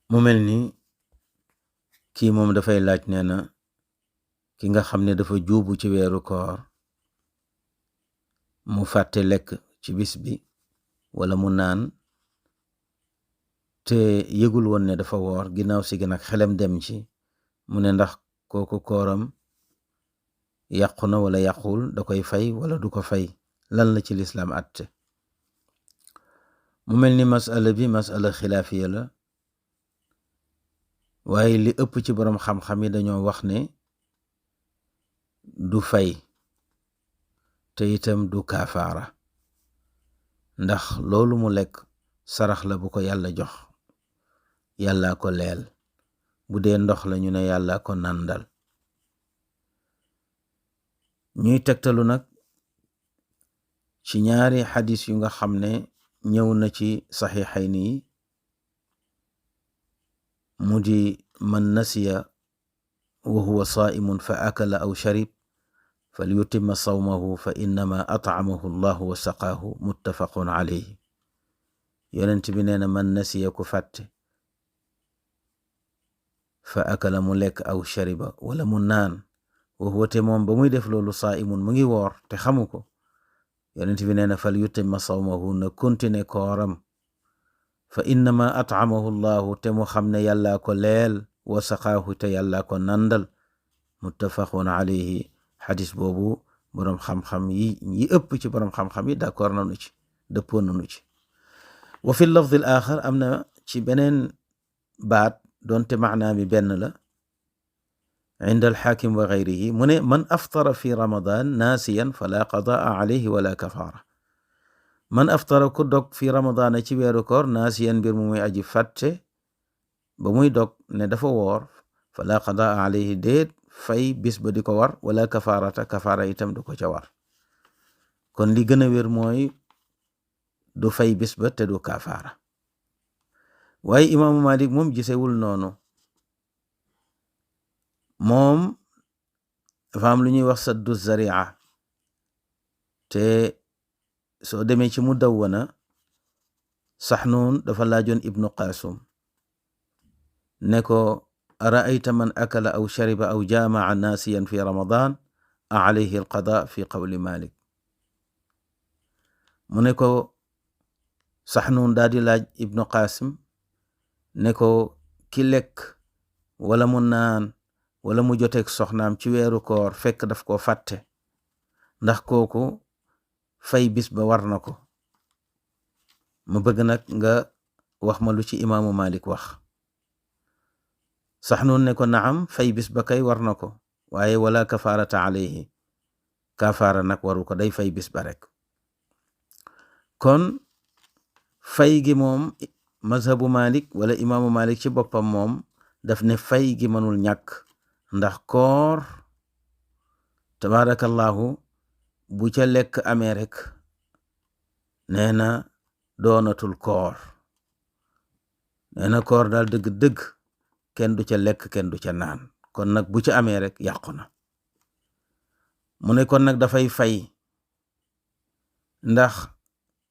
mu mel ni kii moom dafay laaj nee na ki nga xam ne dafa juubu ci weeru koor mu fàtte lekk ci bis bi wala mu naan te yëgul woon ne dafa woor ginnaaw si gën ak xelam dem ci mu ne ndax kooku kooram yàqu na wala yàqul da koy fay wala du ko fay lan la ci lislaam àtte mu mel ni masala bi masala xilaafiya la waaye li ëpp ci boroom xam-xam yi dañoo wax ne du fay te itam du kaafaara ndax loolu mu lekk sarax la bu ko yàlla jox yàllaa ko leel bu dee ndox la ñu ne yàllaa ko nàndal ñuy tegtalu nag ci ñaari xadis yu nga xam ne ñëw na ci saxiixayni yi mu di man nasiya wa huwa saaimun fa akala aw sharib falyutimma sawmahu fa innama at'amahu allahu wa saqaahu muttafaqun alayhi yonent bi nee na man nasiya ku fàtte fa akala mu lekk aw shariba wala mu naan wa huwa te moom ba muy def loolu saaimun mu ngi woor te xamu ko yonent bi nee na falyutimma sawmahu na continue kooram fa innama at'amahu allahu te mu xam ne yàllaa ko leel wa saqaahu te yàllaa ko nandal muttafaqun alayhi xadis boobu boroom xam-xam yi ëpp ci boroom xam-xam yi d'accord nañu ci dëppoo nañu ci wa fi lafdi al axar am na ci beneen baat doonte maanaa mi benn la inda alxaakim wa gayrihi mu ne man aftara fi ramadan naasiyan fala qadaa alayhi wala kafaara man aftara ku dog fi ramadaan ci weeru koor naasiyan mbir mu muy aji fàtte ba muy dog ne dafa woor fala qadaa alayhi déet fay bis ba di ko war wala kafaarata kafaara itam du ko ca war kon li gën a wér mooy du fay bis ba te du kafaara waaye imaamu Malik moom gisewul noonu moom dafa am lu ñuy wax saddu zaria te soo demee ci Mudawwana Saxnuun dafa laajoon Ibnu Qaasum ne ko ara'ayta man akala aw shariba aw jaamaca naasiyan fi ramadan a alayhi alqada fi qawli Malik mu ne ko Saxnuun daal di laaj Ibnu Qaasim ne ko ki lekk wala mu naan wala mu joteeg soxnaam ci weeru koor fekk daf ko fàtte ndax kooku fay bis ba war na ko ma bëgg nag nga wax ma lu ci imaamu Malik wax Saxnuun ne ko naam fay bis ba kay war na ko waaye wala kafaarata alayhi kafaara nag waru ko day fay bis ba rek kon fay gi moom mazhabu Malik wala imaamu Malik ci boppam moom daf ne fay gi mënul ñàkk ndax koor tabaarakallahu bu ca lekk amee rek nee na doonatul koor nee na koor daal dëgg-dëgg kenn du ca lekk kenn du ca naan kon nag bu ca amee rek yàqu na mu ne kon nag dafay fay ndax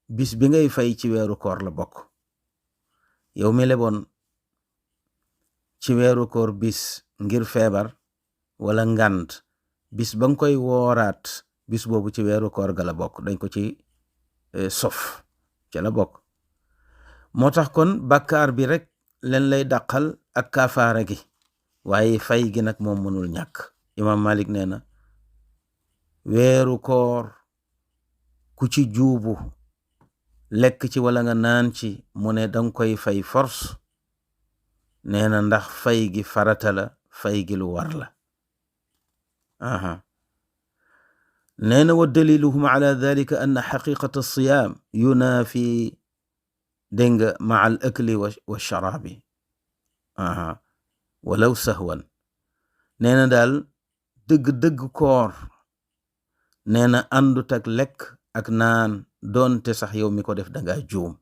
bis bi ngay fay ci weeru koor la bokk yow mi leboon ci weeru koor bis ngir feebar wala ngànt bis ba nga koy wooraat bis boobu ci weeru koor ga la bokk dañ ko ci sof ca la bokk moo tax kon bàkkaar bi rek leen lay dàqal ak kafaara gi waaye fay gi nag moom mënul ñàkk imaam Malik nee na weeru koor ku ci juubu lekk ci wala nga naan ci mu ne danga koy fay force nee na ndax fay gi farata la fay gi lu war la nee na wa daliluhum ala dalika anna xaqiqata alsiyaam yunaafi dégg nga maa al akli wa sharaabi walaw sahwan nee na daal dëgg-dëgg koor nee na àndut ak lekk ak naan doonte sax yow mi ko def danga juum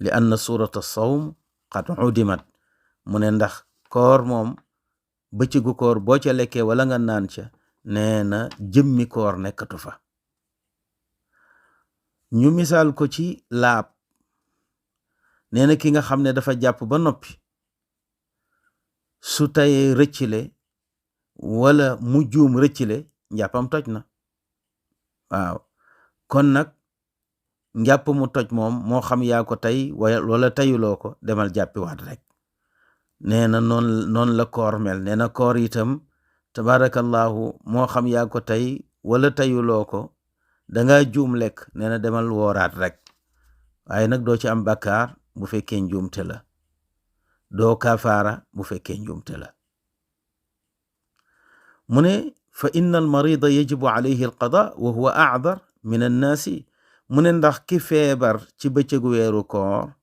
li anna surata sawm qad udimat mu ne ndax koor moom bëccëgu koor boo ca lekkee wala nga naan ca nee na jëmmi koor nekkatu fa ñu misaal ko ci laab nee na ki nga xam ne dafa jàpp ba noppi su tayee rëccile wala mu juum rëccile njàppam toj na. waaw kon nag njàpp mu toj moom moo xam yaa ko tey wala tayuloo ko demal jàppiwaat rek. nee na noonu la koor mel. nee na koor itam tabarakallahu moo xam yaa ko tey wala tayuloo ko danga juum lekk nee na demal wooraat rek. waaye nag doo ci am bàkkaar bu fekkee njuumte la, doo kafaara bu fekkee njuumte la. mu ne fa inna al marida yajibu alayhi al qada wa huwa a'dar min annaasi. mu ne ndax ki feebar ci bëccëgu weeru koor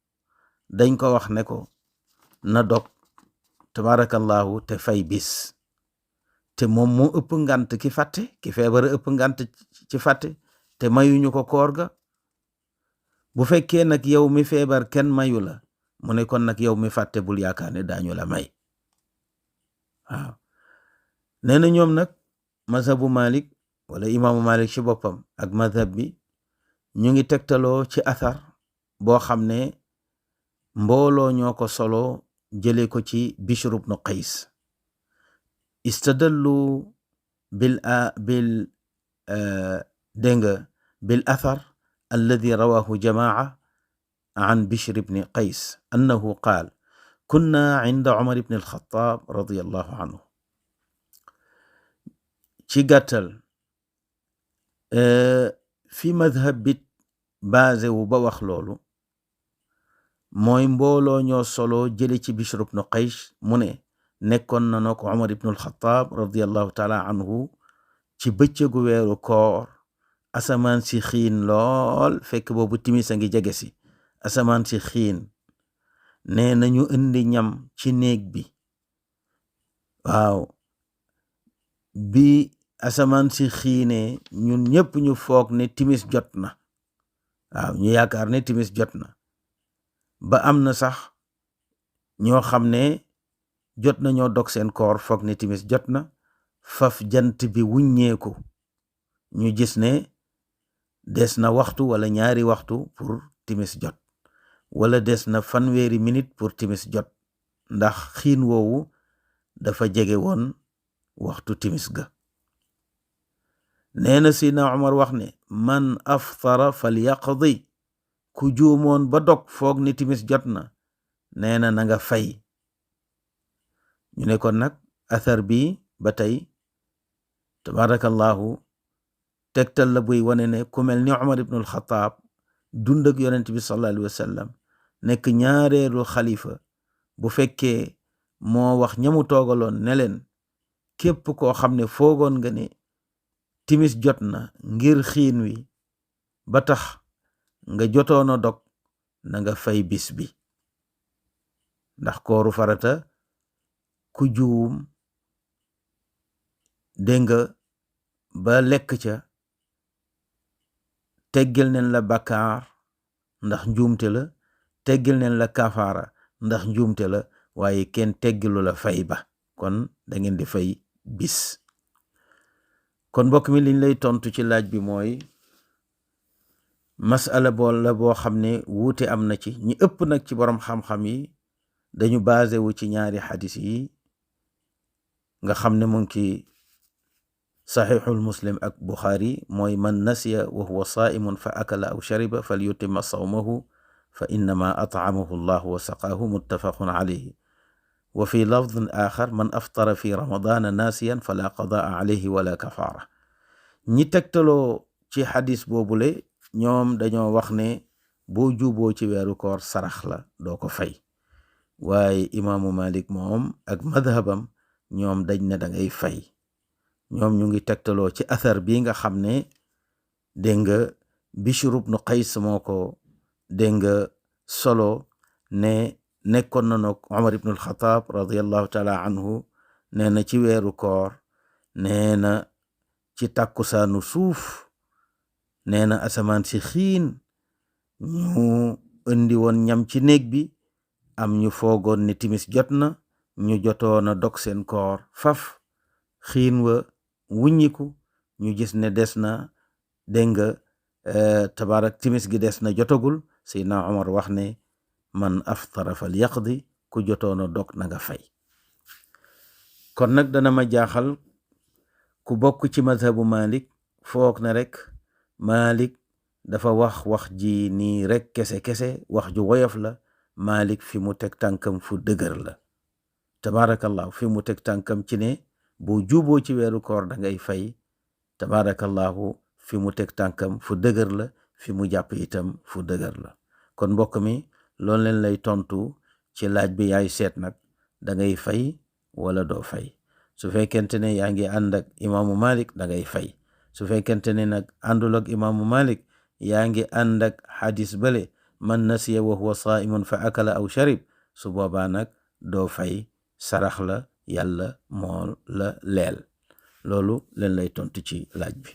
dañ ko wax ne ko na dog tabarakallahu te fay bis, te moom moo ëpp ngant ki fàtte. ki feebar ëpp ngant ci fàtte te mayuñu ko koor ga. bu fekkee nag yow mi feebar kenn mayu la, mu ne kon nag yow mi fàtte bul yaakaar ne daañu la may. waaw nee na ñoom nag mazhabu Malik wala imaamu Malik ci boppam ak mazhab bi ñu ngi tegtaloo ci athar boo xam ne mbooloo ñoo ko solo jële ko ci Bishr ibn Qays. istadallu bil athar alladi rawahu jamaa an Bishr ibn Qays annahu qaal kunna inda Umar ibn al-Khattab radiyallahu anhu. ci gàttal fi madhab bi basé wu ba wax loolu mooy mbooloo ñoo solo jële ci Bishr ibn Qays mu ne nekkoon na ko Umar ibn al-Khattab radiyallahu taala anhu ci bëccëgu weeru koor. asamaan si xiin lool fekk boobu timis a ngi jege si. asamaan si xiin nee na ñu indi ñam ci néeg bi. waaw bi asamaan si xiinee ñun ñëpp ñu foog ne timis jot na. waaw ñu yaakaar ne timis jot na ba am na sax ñoo xam ne jot na ñoo dog seen koor foog ne timis jot na. faf jant bi wuññeeku ñu gis ne des na waxtu wala ñaari waxtu pour timis jot, wala des na fanweeri minute pour timis jot, ndax xiin woowu dafa jege woon waxtu timis ga. nee na Seydina Umar wax ne man aftara falyaqdi. ku juumoon ba dog foog ni timis jot na nee na nga fay. ñu ne kon nag athar bi ba tey tabarakallahu tegtal la buy wane ne ku mel ni Umar ibn al-Khattab dund ak yonent bi sallallahu alayhi wa sallam nekk ñaareelu xalifa, bu fekkee moo wax ñamu toogaloon ne leen képp koo xam ne foogoon nga ne timis jot na ngir xiin wi ba tax nga jotoon a dog na nga fay bis bi. ndax kooru farata ku juum dégg nga ba lekk ca teggil neen la bàkkaar ndax njuumte la, teggil neen la kafaara ndax njuumte la, waaye kenn teggilu la fay ba. kon da ngeen di fay bis. kon mbokk mi liñ lay tontu ci laaj bi mooy masala boo xam ne wuute am na ci. ñi ëpp nag ci borom xam-xam yi dañu basé wu ci ñaari xadis yi nga xam ne mu ngi ci saxiixul muslim ak buxaari, mooy man nasiya wa huwa saaimun fa akala aw shariba fal yutimma sawmahu fa innama at'amahu llahu wa saqaahu muttafaqun alayhi. wa fi lafdin axar man aftara fi ramadana nasiyan fala qadaa alayhi wala kafaara. ñi tegtaloo ci xadis boobule ñoom dañoo wax ne boo juuboo ci weeru koor sarax la, doo ko fay. waaye imaamu Malik moom ak madhabam ñoom dañ ne da ngay fay. ñoom ñu ngi tegtaloo ci athar bi nga xam ne dégg nga Bishr ibn Qays moo ko dégg nga solo ne nekkoon na nag Umar ibn al-Khattab radiyallahu taala anhu nee na ci weeru koor, nee na ci tàkkusaanu suuf, nee na asamaan si xiin, ñu indi woon ñam ci néeg bi, am ñu foogoon ne timis jot na, ñu jotoon a dog seen koor, faf xiin wa wuññiku, ñu gis ne des na dégg nga tabarak timis gi des na jotagul. Seydina Umar wax ne man aftara fal yaqdi, ku jotoon a dog na nga fay. kon nag dana ma jaaxal ku bokk ci madhabu Malik foog na rek Malik dafa wax ji nii rek kese wax ju woyof la. Malik fi mu teg tànkam fu dëgër la, tabaarakallahu, fi mu teg tànkam ci ne boo juboo ci weeru koor da ngay fay, tabaarakallahu, fi mu teg tànkam fu dëgër la, fi mu jàpp itam fu dëgër la. kon mbokk mi loolu leen lay tontu ci laaj bi, yaay seet nag da ngay fay wala doo fay. su fekkente ne yaa ngi ànd ak imaamu Malik da ngay fay. su fekkente ne nag àndul ak imaamu Malik yaa ngi ànd ak xadis bale man nasiya wa huwa saimun fa akala aw sharib, su boobaa nag doo fay, sarax la, yàlla moo la leel. loolu leen lay tontu ci laaj bi.